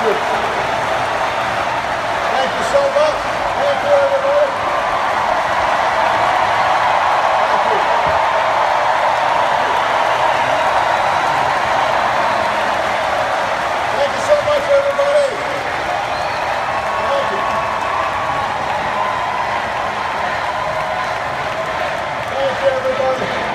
you. Thank you so much. Thank you, everybody. Thank you. Thank you so much, everybody. Thank you. Thank you, everybody.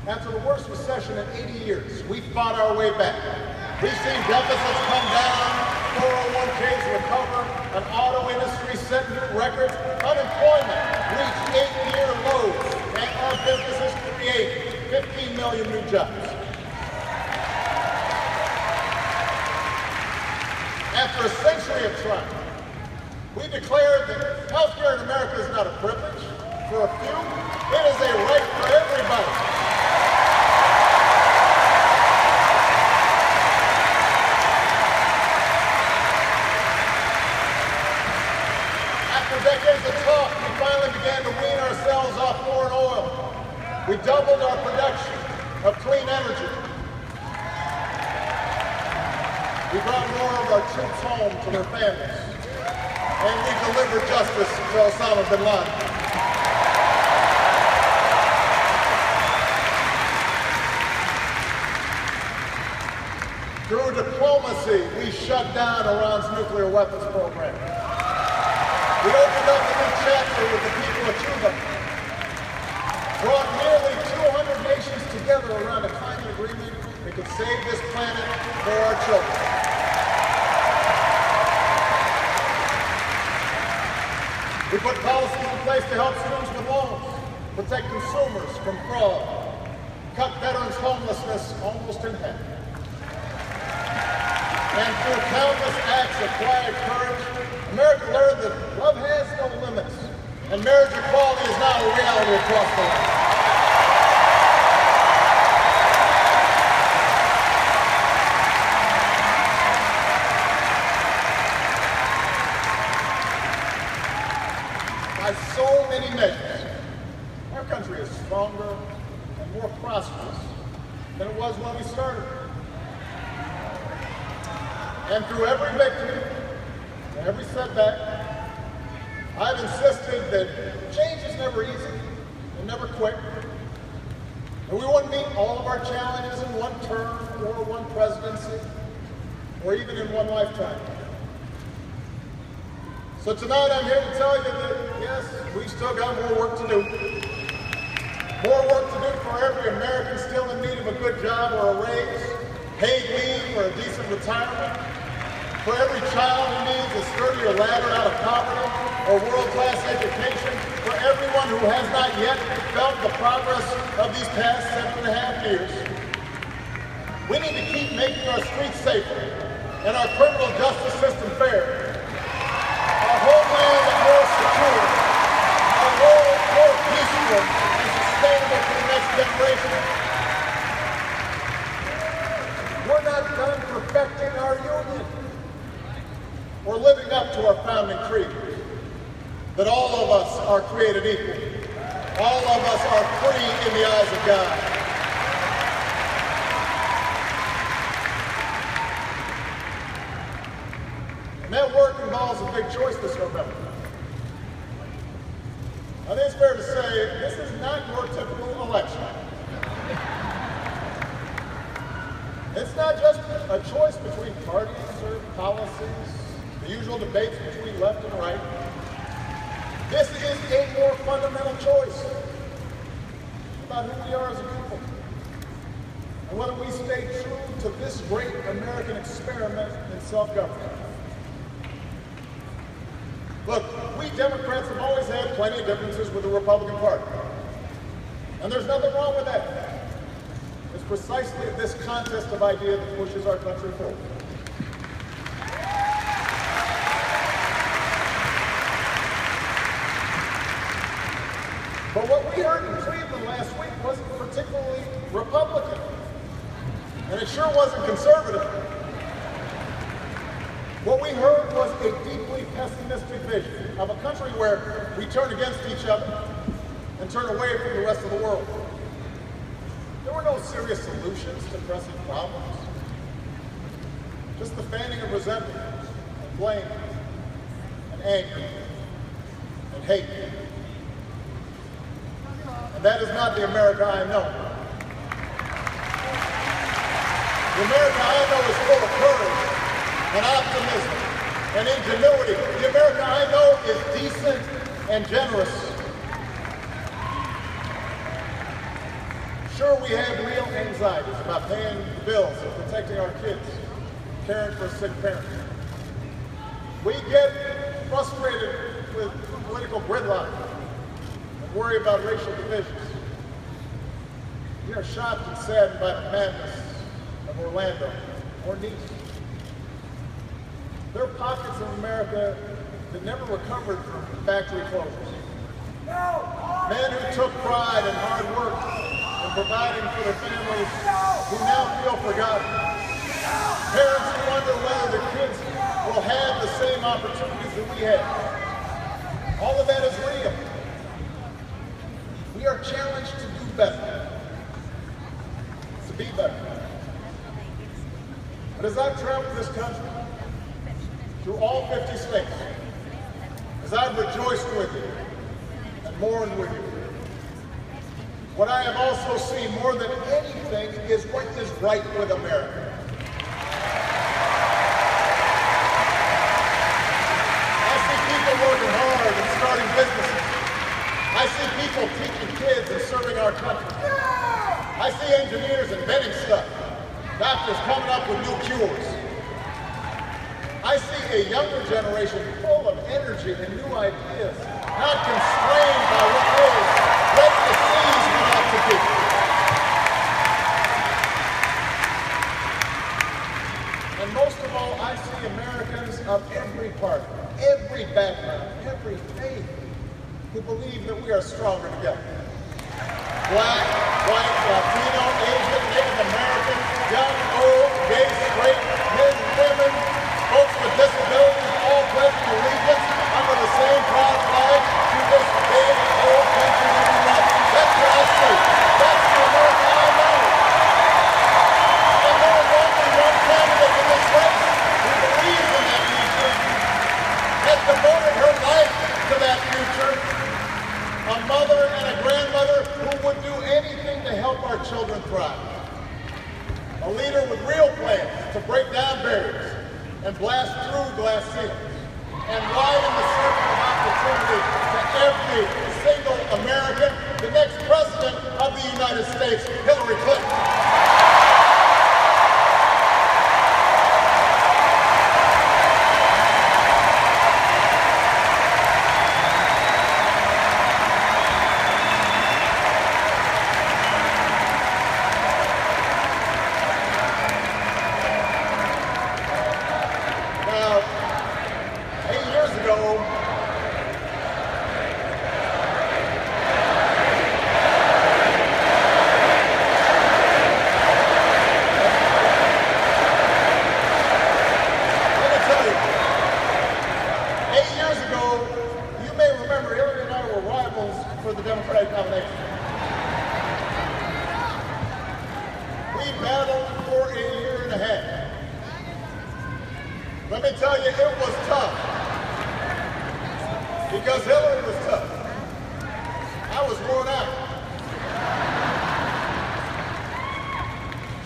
After the worst recession in 80 years, we fought our way back. We've seen deficits come down, 401ks recover, an auto industry set new records, unemployment reached 8-year lows, and our businesses create 15 million new jobs. After a century of trying, we declared that healthcare in America is not a privilege for a few, it is a right for everybody. Decades of talk, we finally began to wean ourselves off foreign oil. We doubled our production of clean energy. We brought more of our troops home to their families. And we delivered justice to Osama bin Laden. Through diplomacy, we shut down Iran's nuclear weapons program. We opened up a new chapter with the people of Cuba, brought nearly 200 nations together around a climate agreement that could save this planet for our children. We put policies in place to help students with loans, protect consumers from fraud, cut veterans' homelessness almost in half. And through countless acts of quiet courage, America learned that love has no limits, and marriage equality is now a reality across the land. By so many measures, our country is stronger and more prosperous than it was when we started. And through every victory and every setback, I've insisted that change is never easy and never quick. And we wouldn't meet all of our challenges in one term or one presidency, or even in one lifetime. So tonight I'm here to tell you that, yes, we still got more work to do. More work to do for every American still in need of a good job or a raise, paid leave or a decent retirement, for every child who needs a sturdier ladder out of poverty or world-class education, for everyone who has not yet felt the progress of these past 7.5 years. We need to keep making our streets safer and our criminal justice system fair, our homeland more secure, our world more peaceful and sustainable for the next generation. We're not done perfecting our union or living up to our founding creed, that all of us are created equal. All of us are free in the eyes of God. And that work involves a big choice this November. I think it's fair to say this is not your typical election. It's not just a choice between parties or policies, the usual debates between left and right. This is a more fundamental choice about who we are as a people, and whether we stay true to this great American experiment in self-government. Look, we Democrats have always had plenty of differences with the Republican Party, and there's nothing wrong with that. It's precisely this contest of ideas that pushes our country forward. But what we heard in Cleveland last week wasn't particularly Republican, and it sure wasn't conservative. What we heard was a deeply pessimistic vision of a country where we turn against each other and turn away from the rest of the world. There were no serious solutions to pressing problems, just the fanning of resentment, and blame, and anger, and hate. And that is not the America I know. The America I know is full of courage and optimism and ingenuity. The America I know is decent and generous. Sure, we have real anxieties about paying the bills and protecting our kids, caring for sick parents. We get frustrated with political gridlock and worry about racial divisions. We are shocked and saddened by the madness of Orlando or Nice. There are pockets of America that never recovered from factory closures. Men who took pride in hard work and providing for their families who now feel forgotten. Parents who wonder whether their kids will have the same opportunities that we had. All of that is real. We are challenged to do better, to be better. But as I've traveled this country, through all 50 states, as I've rejoiced with you and mourned with you, what I have also seen more than anything is what is right with America. starting businesses. I see people teaching kids and serving our country. I see engineers inventing stuff. Doctors coming up with new cures. I see a younger generation full of energy and new ideas, not constrained by what is ready to seize we ought to be. And most of all, I see Americans of every party, every background, every faith, who believe that we are stronger together. Black, white, Latino, Asian, Native American, young, old, gay, straight, men, women, folks with disabilities, all pledging allegiance under the same proud flag to this big, old country that we love. That's what I see. That's the America I know. And there is only one candidate in this race who believes in that future, has devoted her life to that future, a mother and a grandmother who would do anything to help our children thrive. A leader with real plans to break down barriers and blast through glass ceilings and widen the circle of opportunity to every single American, the next president of the United States, Hillary Clinton. For the Democratic nomination. We battled for a year and a half. Let me tell you, it was tough. Because Hillary was tough. I was worn out.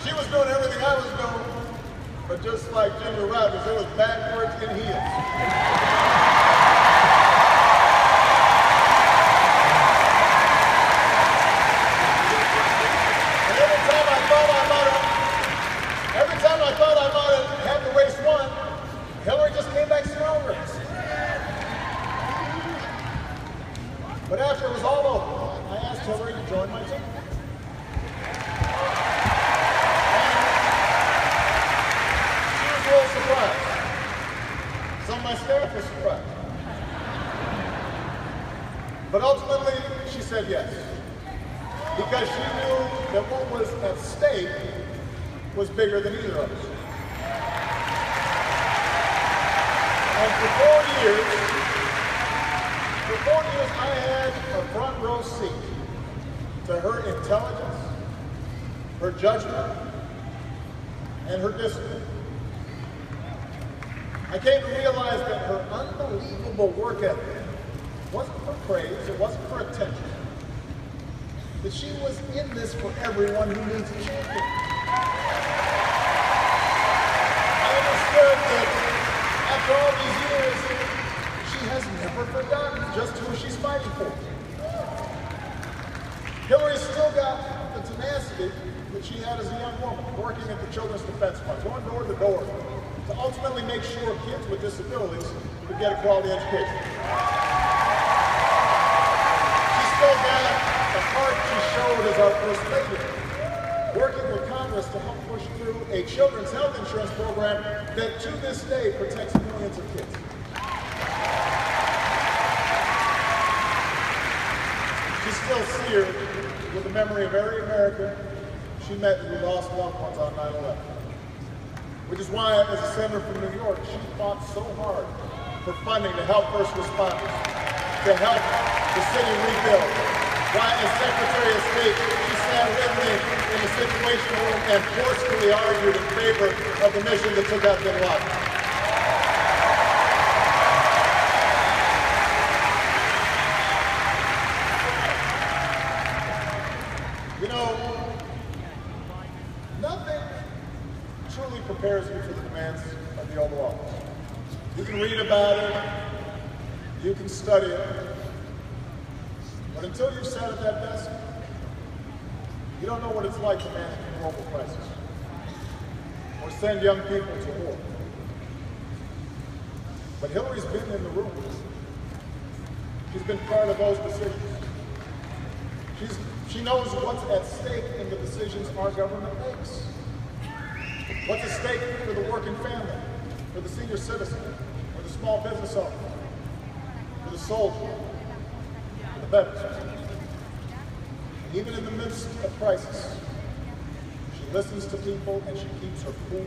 She was doing everything I was doing, but just like Jimmy Rogers, it was backwards and heels. Every time I thought I might have had the race won, Hillary just came back stronger. But after it was all over, I asked Hillary to join my team. And she was a little surprised. Some of my staff was surprised. But ultimately, she said yes. Because she knew that what was at stake was bigger than either of us. And for 4 years, I had a front row seat to her intelligence, her judgment, and her discipline. I came to realize that her unbelievable work ethic wasn't for praise, it wasn't for attention. That she was in this for everyone who needs a champion. I understood that after all these years, she has never forgotten just who she's fighting for. Hillary's still got the tenacity that she had as a young woman, working at the Children's Defense Fund, going door to door, to ultimately make sure kids with disabilities could get a quality education. She still got the heart she showed as our First Lady, working with Congress to help push through a children's health insurance program that to this day protects millions of kids. She's still seared with the memory of every American she met who lost loved ones on 9/11. Which is why, as a senator from New York, she fought so hard for funding to help first responders, to help the city rebuild. Why, as Secretary of State, she sat with me in the Situation Room and forcefully argued in favor of the mission that took out bin Laden. You know, nothing truly prepares you for the demands of the Oval Office. You can read about it, you can study it, But until you sat at that desk, you don't know what it's like to manage a global crisis or send young people to war. But Hillary's been in the room. She's been part of those decisions. She knows what's at stake in the decisions our government makes. What's at stake for the working family, for the senior citizen, for the small business owner, for the soldier, for the veterans. Even in the midst of crisis, she listens to people and she keeps her cool.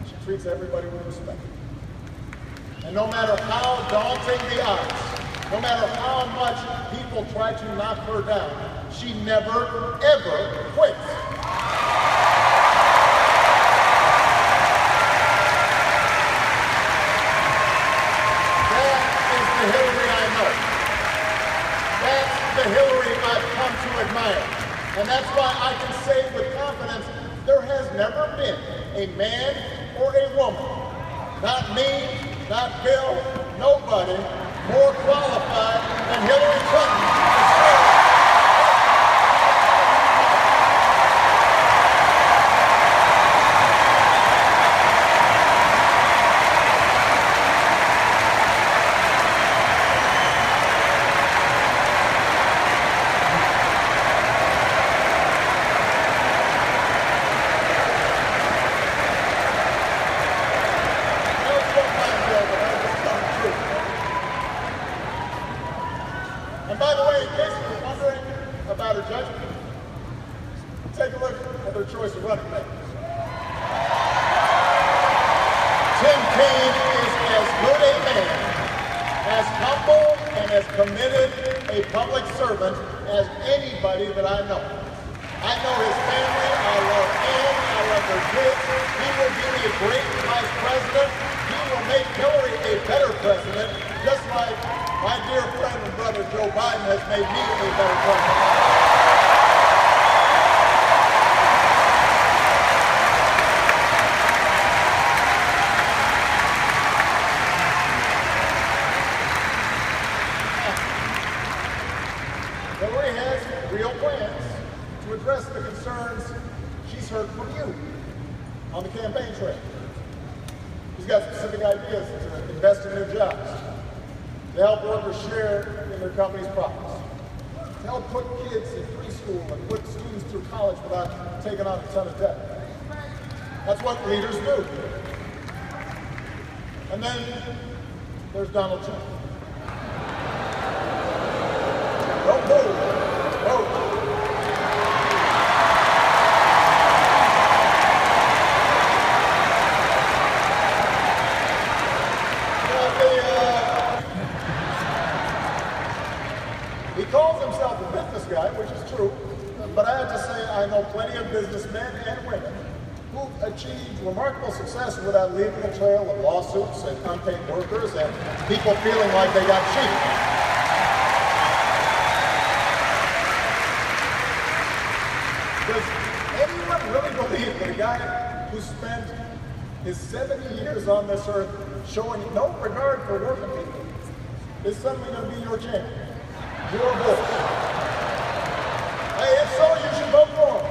She treats everybody with respect. And no matter how daunting the odds, no matter how much people try to knock her down, she never, ever quits. That is the Hillary I know. That's the Hillary I've come to admire. And that's why I can say with confidence, there has never been a man or a woman, not me, not Bill, nobody, more qualified than Hillary Clinton to serve. And by the way, in case you were wondering about her judgment, take a look at their choice of running mate. Tim Kaine is as good a man, as humble and as committed a public servant as anybody that I know. I know his family, I love him, I love their kids. He will be a great vice president. He will make Hillary a better president, just like my dear friend and brother Joe Biden has made me a better president. Hillary has real plans to address the concerns she's heard from you on the campaign trail. She's got specific ideas to invest in new jobs, to help workers share in their company's profits, to help put kids in preschool and put students through college without taking on a ton of debt. That's what leaders do. And then there's Donald Trump. Don't move. Vote. He calls himself a business guy, which is true, but I have to say I know plenty of businessmen and women who've achieved remarkable success without leaving a trail of lawsuits and unpaid workers and people feeling like they got cheated. Does anyone really believe that a guy who spent his 70 years on this earth showing no regard for working people is suddenly going to be your champion? Your vote. Hey, if so, you should vote for him.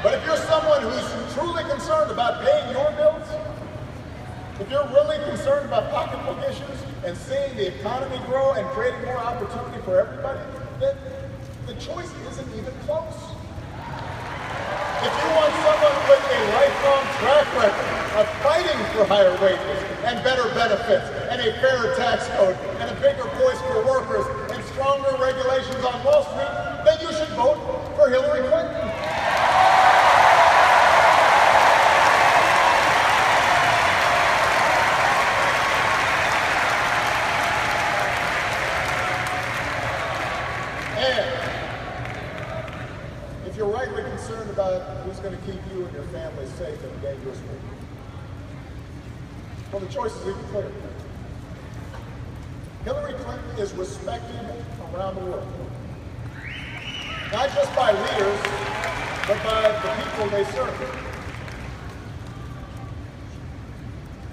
But if you're someone who's truly concerned about paying your bills, if you're really concerned about pocketbook issues and seeing the economy grow and creating more opportunity for everybody, then the choice isn't even close. If you want someone with a lifelong track record of fighting for higher wages and better benefits and a fairer tax code and a bigger voice for workers and stronger regulations on Wall Street, then you should vote for Hillary Clinton. And if you're rightly concerned about who's going to keep you and your family safe in a dangerous world, well, the choice is even clear. Hillary Clinton is respected around the world. Not just by leaders, but by the people they serve.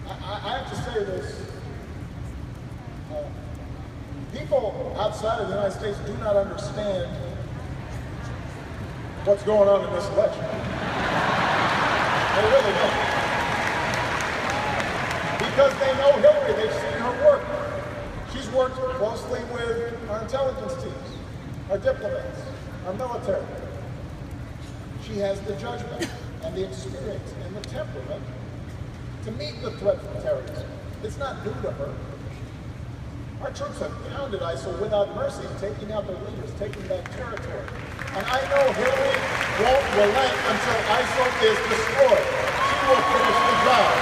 I have to say this. People outside of the United States do not understand what's going on in this election. They really don't. Because they know Hillary, they've seen her work. She's worked closely with our intelligence teams, our diplomats, our military. She has the judgment and the experience and the temperament to meet the threat from terrorism. It's not new to her. Our troops have pounded ISIL without mercy, taking out their leaders, taking back territory. And I know Hillary won't relent until ISIL is destroyed. She will finish the job.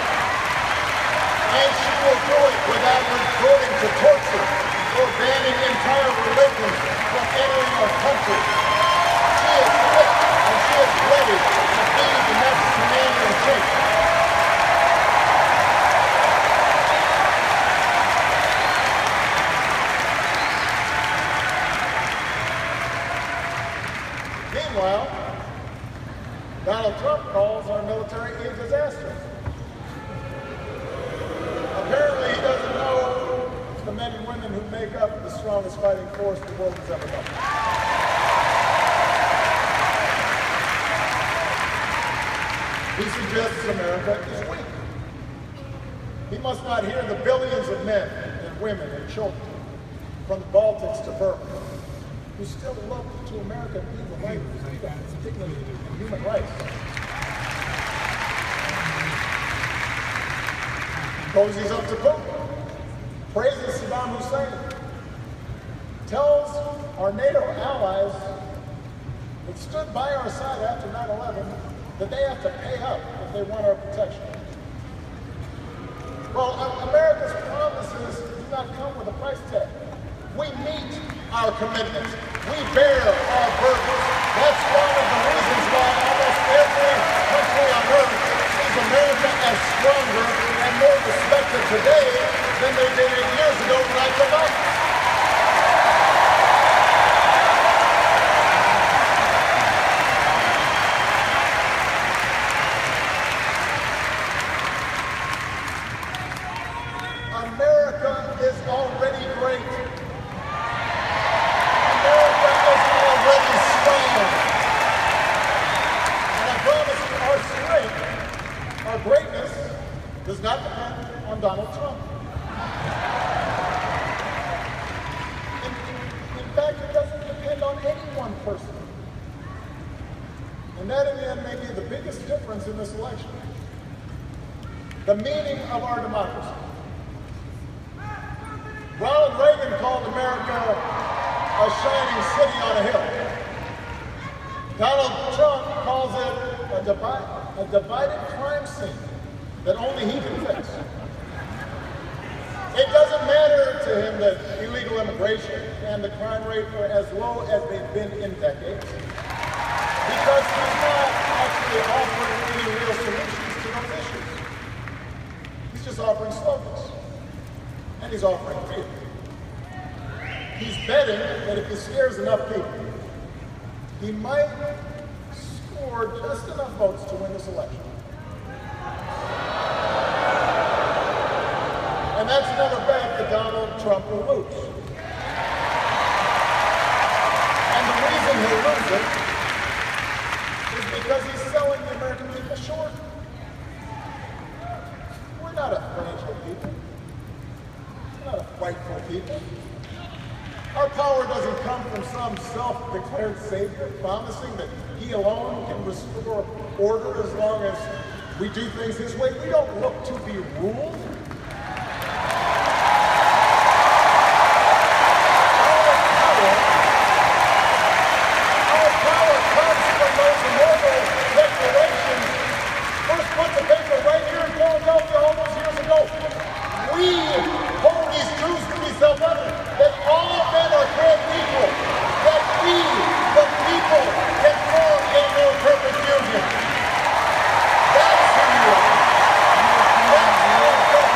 And she will do it without resorting to torture or banning entire religions from entering our country. She is fit and she is ready to be the next commander-in-chief. Meanwhile, Donald Trump calls our military a disaster. Apparently, he doesn't know the men and women who make up the strongest fighting force the world has ever known. He suggests America is weak. He must not hear the billions of men and women and children from the Baltics to Burma who still look to America to be the right to freedom, dignity, and human rights. Cozies up to Putin, praises Saddam Hussein, tells our NATO allies that stood by our side after 9/11 that they have to pay up if they want our protection. Well, America's promises do not come with a price tag. We meet our commitments. We bear our burdens. That's one of the reasons why almost every country on earth sees America as stronger and more respected today than they did 8 years ago when I took office. America is already great. America is already strong. And I promise you, our strength, our greatness, does not depend on Donald Trump. In fact, it doesn't depend on any one person. And that, in the end, may be the biggest difference in this election. The meaning of our democracy. Ronald Reagan called America a shining city on a hill. Donald Trump calls it a divided crime scene that only he can fix. It doesn't matter to him that illegal immigration and the crime rate are as low as they've been in decades, because he's not actually offering any real solutions to those issues. He's just offering slogans. And he's offering fear. He's betting that if he scares enough people, he might score just enough votes to win this election. And that's another bet that Donald Trump will lose. And the reason he'll lose it is because he's selling the American people short. We're not a fragile people. Not a frightful people. Our power doesn't come from some self-declared savior promising that he alone can restore order as long as we do things his way. We don't look to be ruled. Our power comes from those immortal declarations first put to paper right here in Philadelphia all those years ago. We hold these truths to be self-evident, that all men are created equal, that we, the people, can form a more perfect union. That's who you are. That's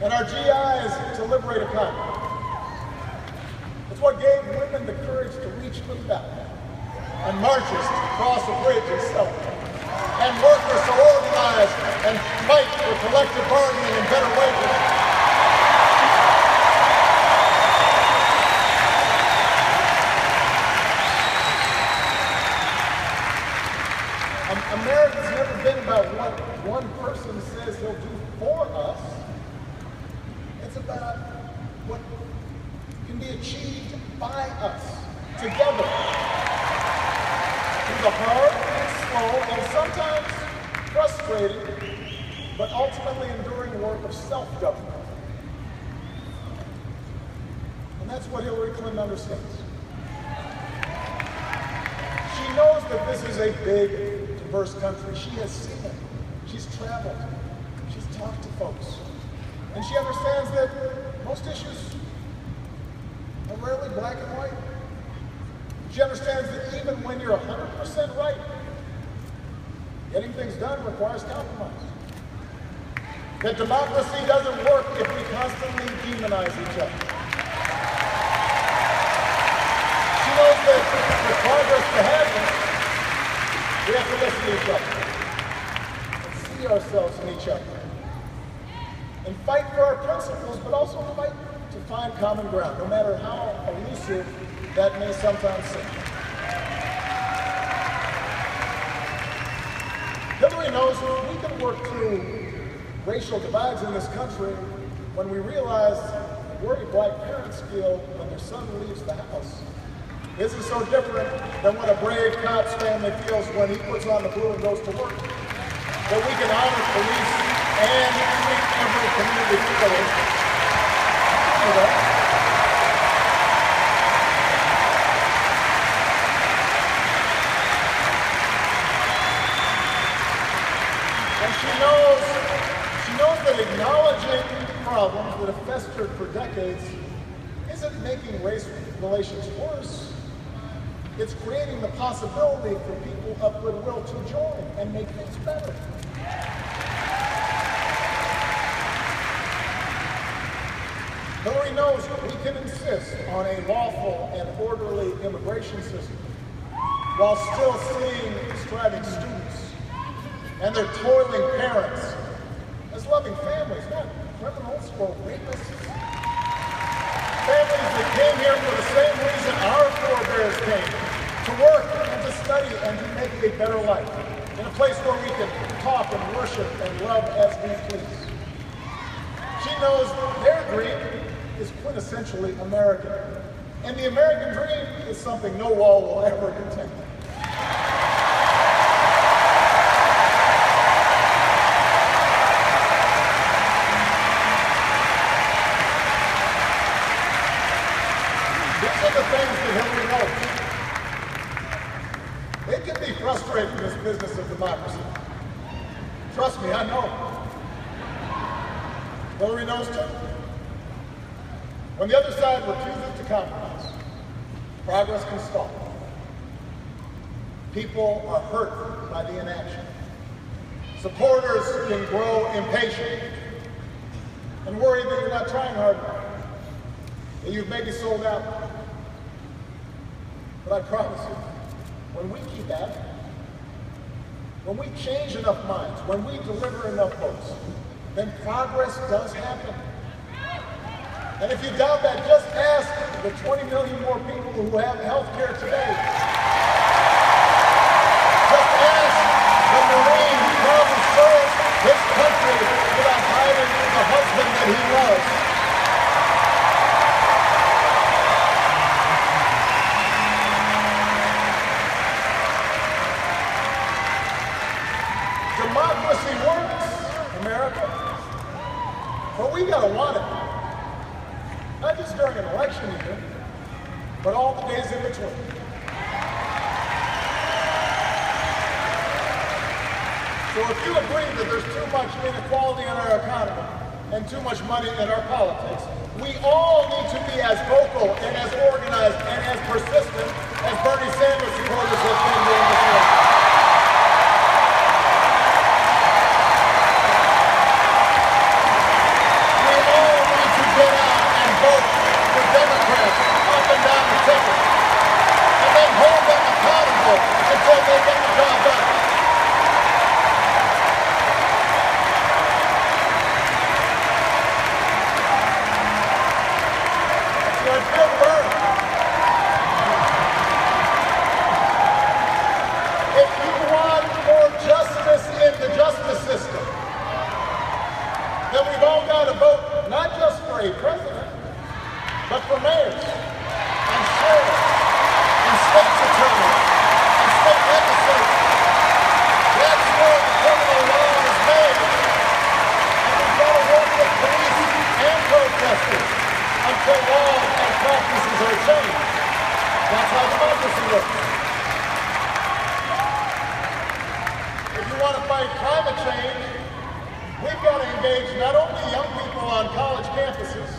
and our GI is to liberate economy. It's what gave women the courage to reach for the ballot, and marches to cross a bridge in Selma, and workers to organize and fight for collective bargaining and better wages. America's never been about what one person says he'll do for us. It's about what can be achieved by us, together. Through the hard and slow and sometimes frustrating, but ultimately enduring work of self-government. And that's what Hillary Clinton understands. She knows that this is a big, diverse country. She has seen it. She's traveled. She's talked to folks. And she understands that most issues are rarely black and white. She understands that even when you're 100% right, getting things done requires compromise. That democracy doesn't work if we constantly demonize each other. She knows that for progress to happen, we have to listen to each other and see ourselves in each other and fight for our principles, but also fight to find common ground, no matter how elusive that may sometimes seem. Hillary knows we can work through racial divides in this country when we realize the worry black parents feel when their son leaves the house. This is so different than what a brave cop's family feels when he puts on the blue and goes to work. That we can honor police and treat every community equally. And she knows that acknowledging problems that have festered for decades isn't making race relations worse. It's creating the possibility for people of goodwill to join and make things better. Hillary knows we can insist on a lawful and orderly immigration system while still seeing striving students and their toiling parents as loving families, not criminals or rapists. Families that came here for the same reason our forebears came, to work and to study and to make a better life, in a place where we can talk and worship and love as we please. She knows their dream is quintessentially American, and the American dream is something no wall will ever contain. These are the things that Hillary knows. It can be frustrating, this business of democracy. Trust me, I know. Hillary knows too. When the other side refuses to compromise, progress can stall. People are hurt by the inaction. Supporters can grow impatient and worry that you're not trying hard enough, that you've maybe sold out. But I promise you, when we keep at it, when we change enough minds, when we deliver enough votes, then progress does happen. And if you doubt that, just ask the 20 million more people who have health care today. Just ask the Marine who proudly serves his country without hiding the husband that he loves. Democracy works, America, but we gotta want it. Not just during an election year, but all the days in between. So if you agree that there's too much inequality in our economy and too much money in our politics, we all need to be as vocal and as organized and as persistent as Bernie Sanders supporters have been during this election. We all for a president, but for mayors and sheriffs and state's attorneys and state legislatures. That's where the criminal law is made. And we've got to work with police and protesters until laws and practices are changed. That's how democracy works. If you want to fight climate change, we've got to engage not only young people on college campuses,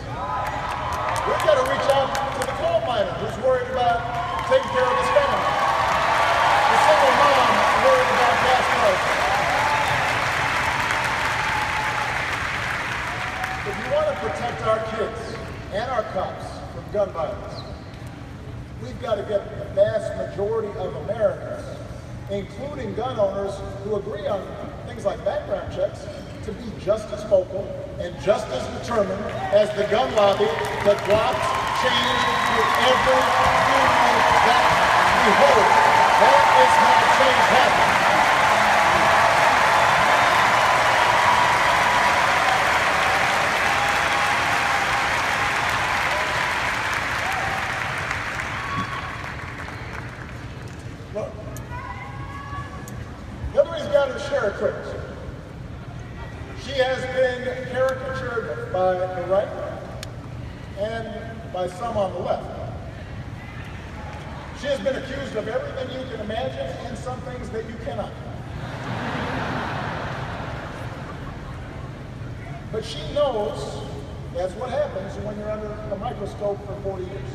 we've got to reach out to the coal miner who's worried about taking care of his family, the single mom worried about gas prices. If you want to protect our kids and our cops from gun violence, we've got to get the vast majority of Americans, including gun owners who agree on things like background checks, to be just as vocal and just as determined as the gun lobby that blocks change through every funeral that we hold. That is how change happens. Look, Hillary's got her share of critics. She has been caricatured by the right and by some on the left. She has been accused of everything you can imagine and some things that you cannot. But she knows that's what happens when you're under a microscope for 40 years.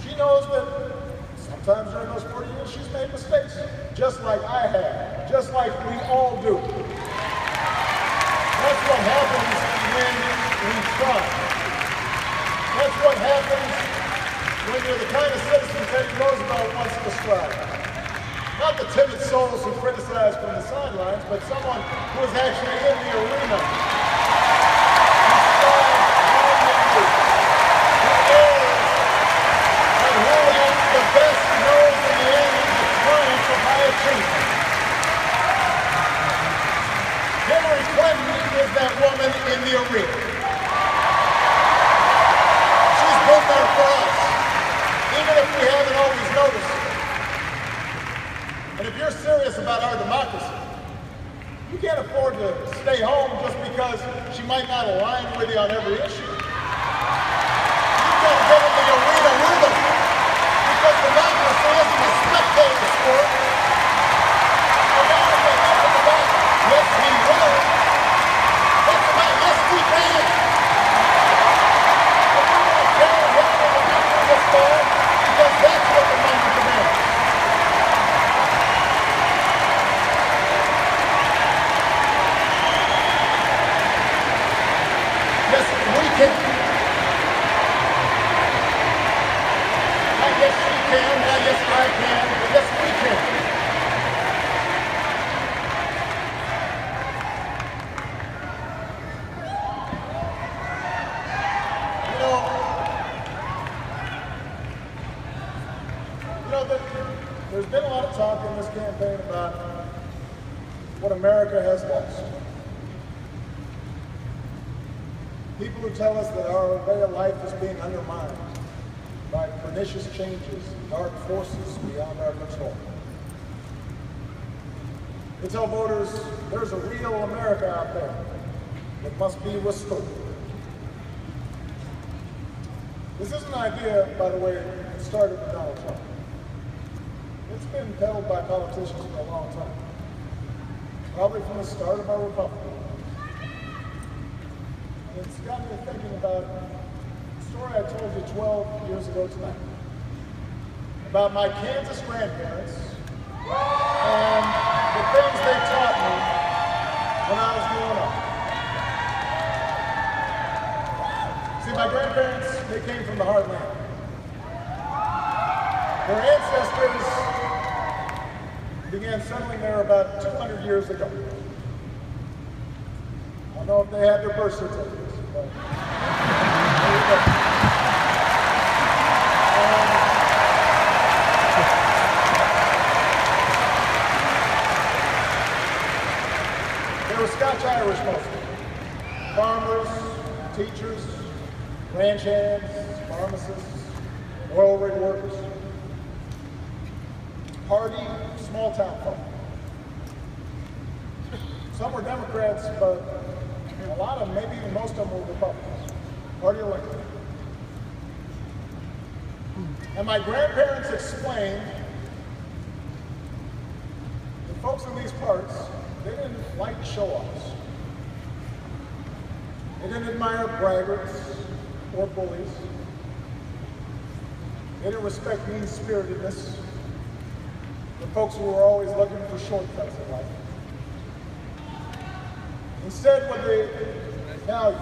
She knows that sometimes during those 40 years she's made mistakes, just like I have, just like we all do. That's what happens when we try. That's what happens when you're the kind of citizen Teddy Roosevelt once described. Not the timid souls who criticize from the sidelines, but someone who is actually in the arena. The best knows in the end the triumph of high achievement. Hillary Clinton is that woman in the arena. She's been there for us, even if we haven't always noticed it. And if you're serious about our democracy, you can't afford to stay home just because she might not align with you on every issue. You've got to get in the arena with them. Because democracy isn't a spectator sport. Yes, we will. That's about yes, we can. But we don't care what the democracy is for, because that's what the money demands. Yes, we can. Yes, she can. Yes, I can. Yes, we can. There's been a lot of talk in this campaign about what America has lost. People who tell us that our way of life is being undermined by pernicious changes, dark forces beyond our control. We tell voters there's a real America out there that must be restored. This is an idea, by the way, that started with Donald Trump. It's been peddled by politicians for a long time, probably from the start of our republic. And it's got me thinking about story I told you 12 years ago tonight about my Kansas grandparents and the things they taught me when I was growing up. See, my grandparents, they came from the heartland. Their ancestors began settling there about 200 years ago. I don't know if they had their birth certificates, but there you go. ranch hands, pharmacists, oil rig workers, hardy, small town folk. Some were Democrats, but a lot of them, maybe even most of them, were Republicans, party elected. And my grandparents explained that folks in these parts, they didn't like show-offs. They didn't admire braggarts or bullies. They didn't respect mean-spiritedness, the folks who were always looking for shortcuts in life. Instead, what they valued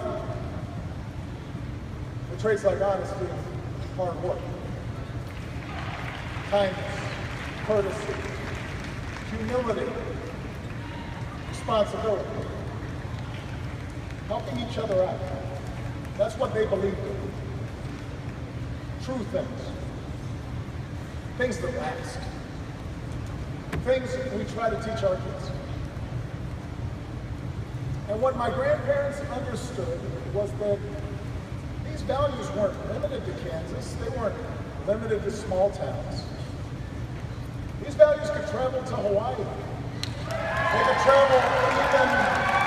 were traits like honesty and hard work, kindness, courtesy, humility, responsibility, helping each other out. That's what they believed in. True things. Things that last. Things we try to teach our kids. And what my grandparents understood was that these values weren't limited to Kansas. They weren't limited to small towns. These values could travel to Hawaii. They could travel even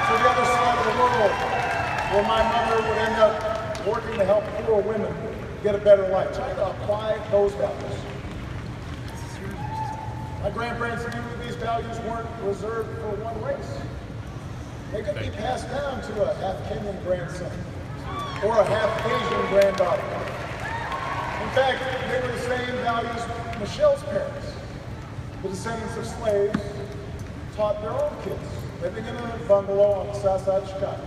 to the other side of the world, where my mother would end up working to help poor women get a better life, trying to apply those values. My grandparents knew that these values weren't reserved for one race. They could be passed down to a half Kenyan grandson or a half Asian granddaughter. In fact, they were the same values Michelle's parents, the descendants of slaves, taught their own kids, living in a bungalow on the south side of Chicago.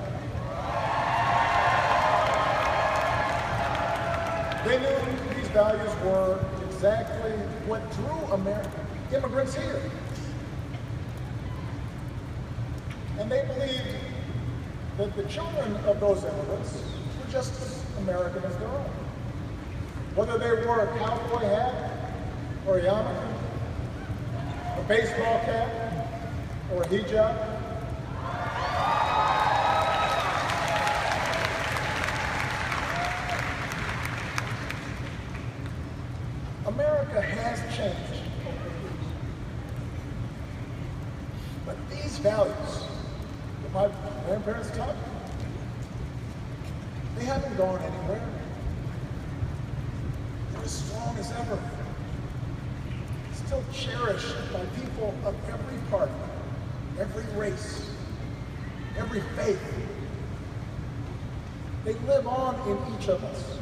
They knew these values were exactly what drew immigrants here. And they believed that the children of those immigrants were just as American as their own. Whether they wore a cowboy hat or a yarmulke, a baseball cap or a hijab. America has changed over the years. But these values that my grandparents taught me, they haven't gone anywhere. They're as strong as ever. Still cherished by people of every party, every race, every faith. They live on in each of us.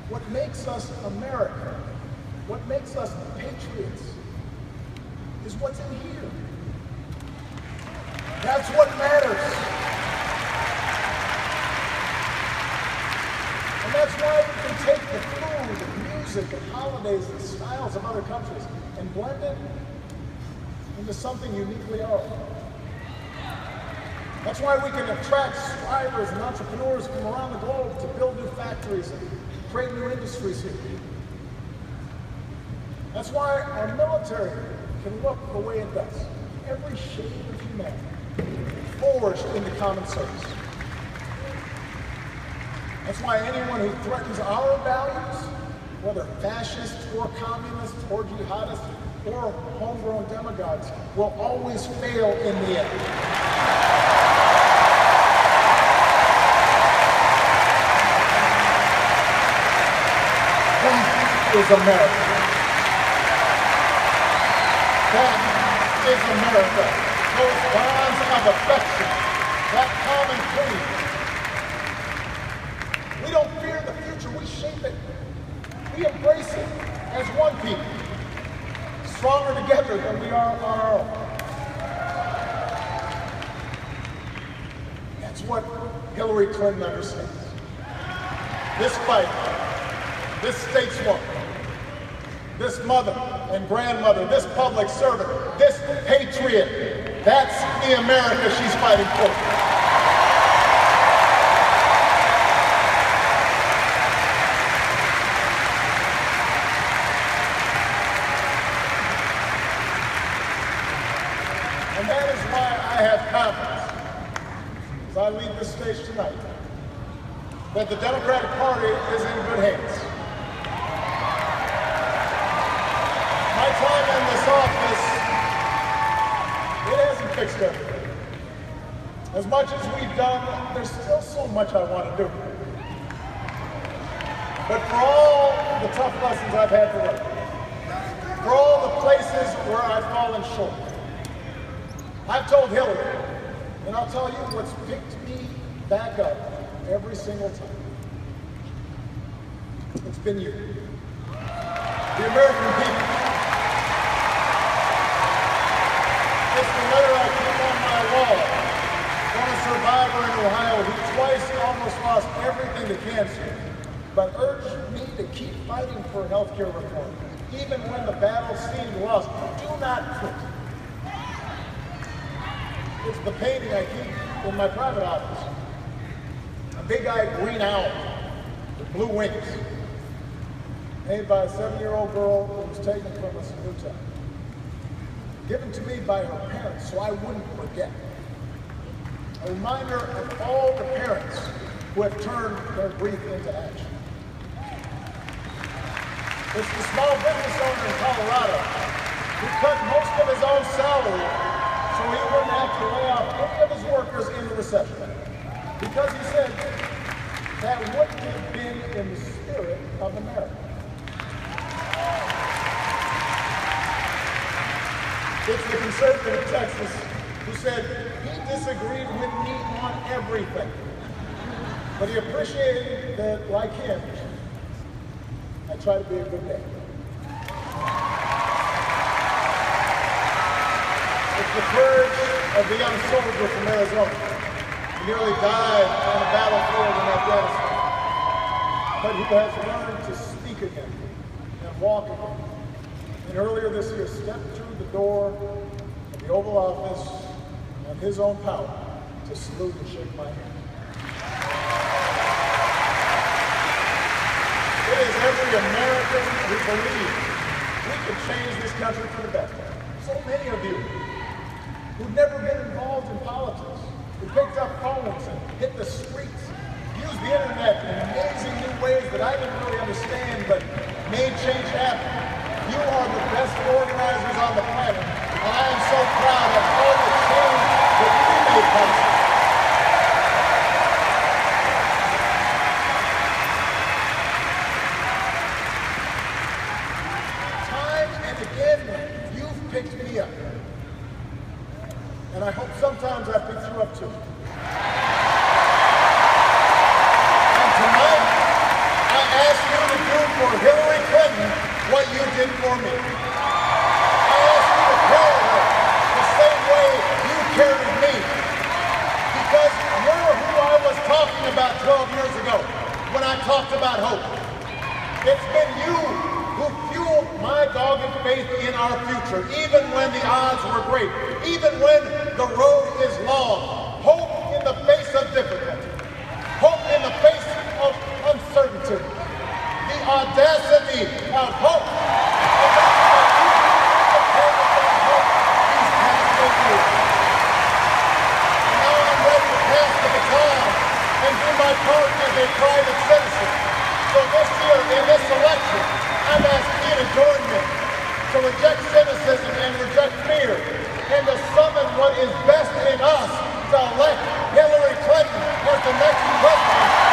What makes us America, what makes us patriots, is what's in here. That's what matters. And that's why we can take the food and music and holidays and styles of other countries and blend it into something uniquely our own. That's why we can attract strivers and entrepreneurs from around the globe to build new factories and create new industries here. That's why our military can look the way it does. Every shade of humanity, forged into common service. That's why anyone who threatens our values, whether fascists or communists or jihadists or homegrown demagogues, will always fail in the end. That is America. That is America. Those bonds of affection, that common creed. We don't fear the future, we shape it. We embrace it as one people, stronger together than we are on our own. That's what Hillary Clinton understands. This fight, this stateswoman, this mother and grandmother, this public servant, this patriot, that's the America she's fighting for. And that is why I have confidence, as I leave this stage tonight, that the Democratic Party is in good hands. My time in this office, it hasn't fixed everything. As much as we've done, there's still so much I want to do. But for all the tough lessons I've had to learn, for all the places where I've fallen short, I've told Hillary, and I'll tell you what's picked me back up every single time. It's been you, the American people. It's the letter I keep on my wall from a survivor in Ohio who twice almost lost everything to cancer, but urged me to keep fighting for health care reform, even when the battle seemed lost. Do not quit. It's the painting I keep in my private office. A big-eyed green owl with blue wings, made by a 7-year-old girl who was taken from us in Utah. Given to me by her parents so I wouldn't forget. A reminder of all the parents who have turned their grief into action. It's the small business owner in Colorado who cut most of his own salary so he wouldn't have to lay off any of his workers in the recession. Because he said that wouldn't have been in the spirit of America. It's the conservative in Texas who said he disagreed with me on everything. But he appreciated that, like him, I try to be a good dad. It's the courage of the young soldier from Arizona who nearly died on the battlefield in Afghanistan, but who has learned to speak again and walk again. And earlier this year, stepped through the door of the Oval Office on his own power to salute and shake my hand. It is every American who believes we can change this country for the better. So many of you who've never been involved in politics, who picked up phones and hit the streets, used the internet in amazing new ways that I didn't really understand but made change happen. You are the best organizers on the planet, and I am so proud of all the change that you made possible. Time and again, you've picked me up. And I hope sometimes I pick you up too. And tonight, I ask you to do for Hillary Clinton what you did for me. I ask you to carry her the same way you carried me. Because you're who I was talking about 12 years ago when I talked about hope. It's been you who fueled my dogged faith in our future, even when the odds were great, even when the road is long. Hope in the face of difficulty. Hope in the face of uncertainty. The audacity of hope. And now I'm ready to pass the baton and do my part as a private citizen. So this year, in this election, I'm asking you to join me to reject cynicism and reject fear, and to summon what is best in us to elect Hillary Clinton as the next president